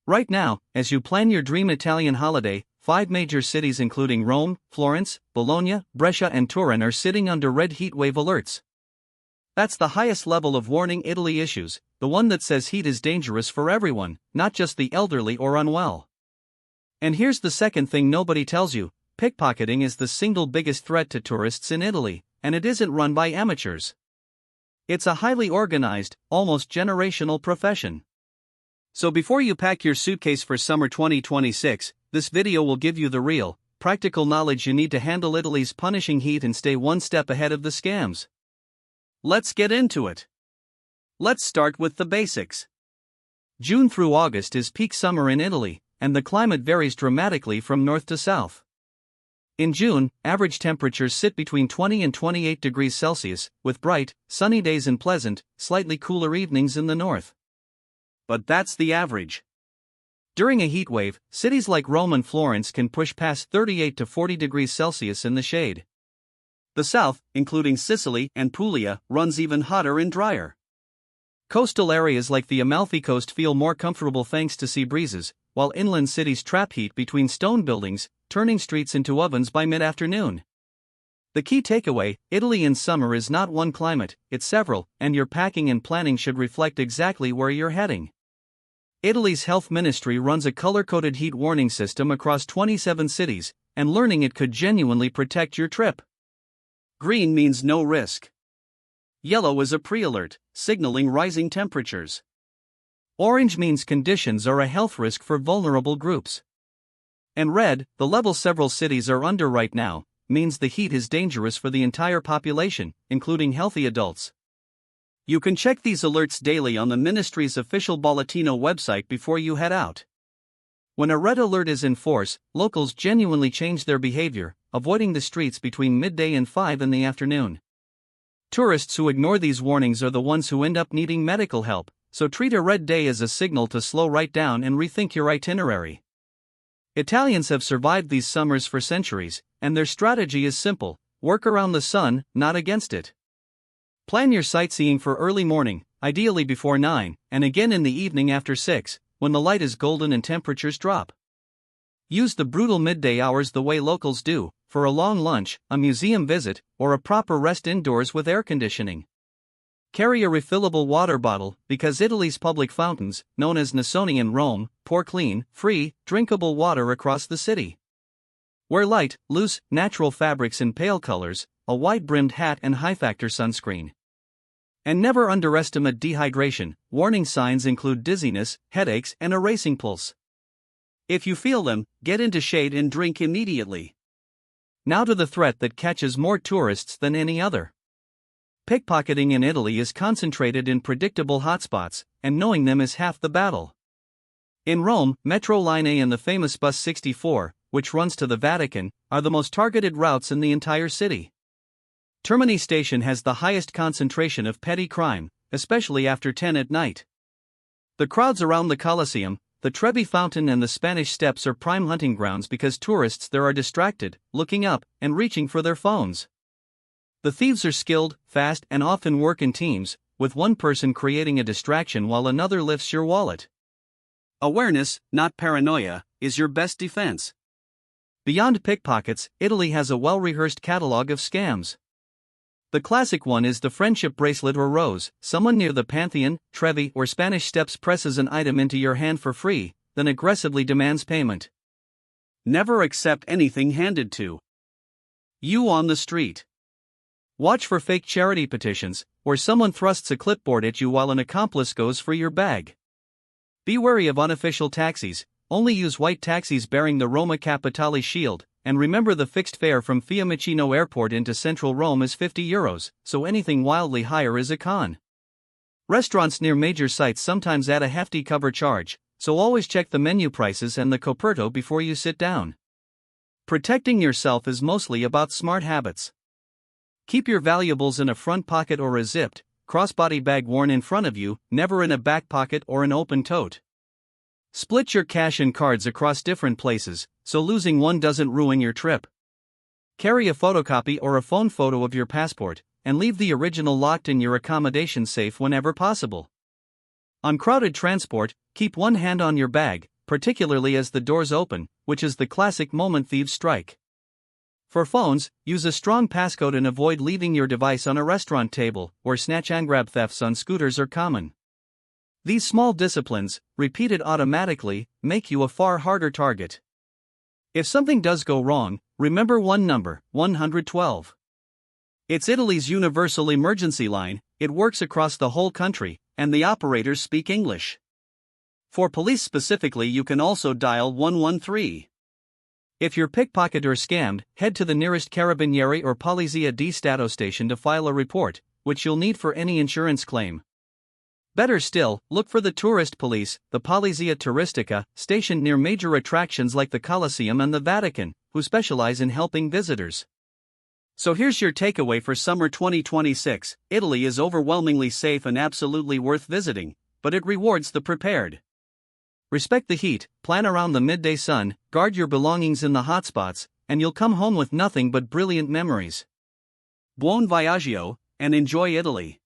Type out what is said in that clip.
Right now, as you plan your dream Italian holiday, 5 major cities including Rome, Florence, Bologna, Brescia and Turin are sitting under red heatwave alerts. That's the highest level of warning Italy issues, the one that says heat is dangerous for everyone, not just the elderly or unwell. And here's the second thing nobody tells you: pickpocketing is the single biggest threat to tourists in Italy, and it isn't run by amateurs. It's a highly organized, almost generational profession. So before you pack your suitcase for summer 2026, this video will give you the real, practical knowledge you need to handle Italy's punishing heat and stay one step ahead of the scams. Let's get into it. Let's start with the basics. June through August is peak summer in Italy, and the climate varies dramatically from north to south. In June, average temperatures sit between 20 and 28 degrees Celsius, with bright, sunny days and pleasant, slightly cooler evenings in the north. But that's the average. During a heat wave, cities like Rome and Florence can push past 38 to 40 degrees Celsius in the shade. The south, including Sicily and Puglia, runs even hotter and drier. Coastal areas like the Amalfi Coast feel more comfortable thanks to sea breezes, while inland cities trap heat between stone buildings, turning streets into ovens by mid-afternoon. The key takeaway: Italy in summer is not one climate, it's several, and your packing and planning should reflect exactly where you're heading. Italy's health ministry runs a color-coded heat warning system across 27 cities, and learning it could genuinely protect your trip. Green means no risk. Yellow is a pre-alert, signaling rising temperatures. Orange means conditions are a health risk for vulnerable groups. And red, the level several cities are under right now, means the heat is dangerous for the entire population, including healthy adults. You can check these alerts daily on the ministry's official Bollettino website before you head out. When a red alert is in force, locals genuinely change their behavior, avoiding the streets between midday and 5 in the afternoon. Tourists who ignore these warnings are the ones who end up needing medical help, so treat a red day as a signal to slow right down and rethink your itinerary. Italians have survived these summers for centuries, and their strategy is simple: work around the sun, not against it. Plan your sightseeing for early morning, ideally before 9, and again in the evening after 6, when the light is golden and temperatures drop. Use the brutal midday hours the way locals do, for a long lunch, a museum visit, or a proper rest indoors with air conditioning. Carry a refillable water bottle, because Italy's public fountains, known as Nassoni in Rome, pour clean, free, drinkable water across the city. Wear light, loose, natural fabrics in pale colors, a wide-brimmed hat and high-factor sunscreen. And never underestimate dehydration. Warning signs include dizziness, headaches, and a racing pulse. If you feel them, get into shade and drink immediately. Now to the threat that catches more tourists than any other. Pickpocketing in Italy is concentrated in predictable hotspots, and knowing them is half the battle. In Rome, Metro Line A and the famous Bus 64, which runs to the Vatican, are the most targeted routes in the entire city. Termini Station has the highest concentration of petty crime, especially after 10 at night. The crowds around the Colosseum, the Trevi Fountain and the Spanish Steps are prime hunting grounds because tourists there are distracted, looking up, and reaching for their phones. The thieves are skilled, fast, and often work in teams, with one person creating a distraction while another lifts your wallet. Awareness, not paranoia, is your best defense. Beyond pickpockets, Italy has a well-rehearsed catalog of scams. The classic one is the friendship bracelet or rose. Someone near the Pantheon, Trevi, or Spanish Steps presses an item into your hand for free, then aggressively demands payment. Never accept anything handed to you on the street. Watch for fake charity petitions, or someone thrusts a clipboard at you while an accomplice goes for your bag. Be wary of unofficial taxis. Only use white taxis bearing the Roma Capitale shield, and remember the fixed fare from Fiumicino Airport into central Rome is €50, so anything wildly higher is a con. Restaurants near major sites sometimes add a hefty cover charge, so always check the menu prices and the coperto before you sit down. Protecting yourself is mostly about smart habits. Keep your valuables in a front pocket or a zipped, crossbody bag worn in front of you, never in a back pocket or an open tote. Split your cash and cards across different places, so losing one doesn't ruin your trip. Carry a photocopy or a phone photo of your passport, and leave the original locked in your accommodation safe whenever possible. On crowded transport, keep one hand on your bag, particularly as the doors open, which is the classic moment thieves strike. For phones, use a strong passcode and avoid leaving your device on a restaurant table, where snatch and grab thefts on scooters are common. These small disciplines, repeated automatically, make you a far harder target. If something does go wrong, remember one number, 112. It's Italy's universal emergency line, it works across the whole country, and the operators speak English. For police specifically, you can also dial 113. If you're pickpocketed or scammed, head to the nearest Carabinieri or Polizia di Stato station to file a report, which you'll need for any insurance claim. Better still, look for the tourist police, the Polizia Turistica, stationed near major attractions like the Colosseum and the Vatican, who specialize in helping visitors. So here's your takeaway for summer 2026: Italy is overwhelmingly safe and absolutely worth visiting, but it rewards the prepared. Respect the heat, plan around the midday sun, guard your belongings in the hotspots, and you'll come home with nothing but brilliant memories. Buon viaggio, and enjoy Italy.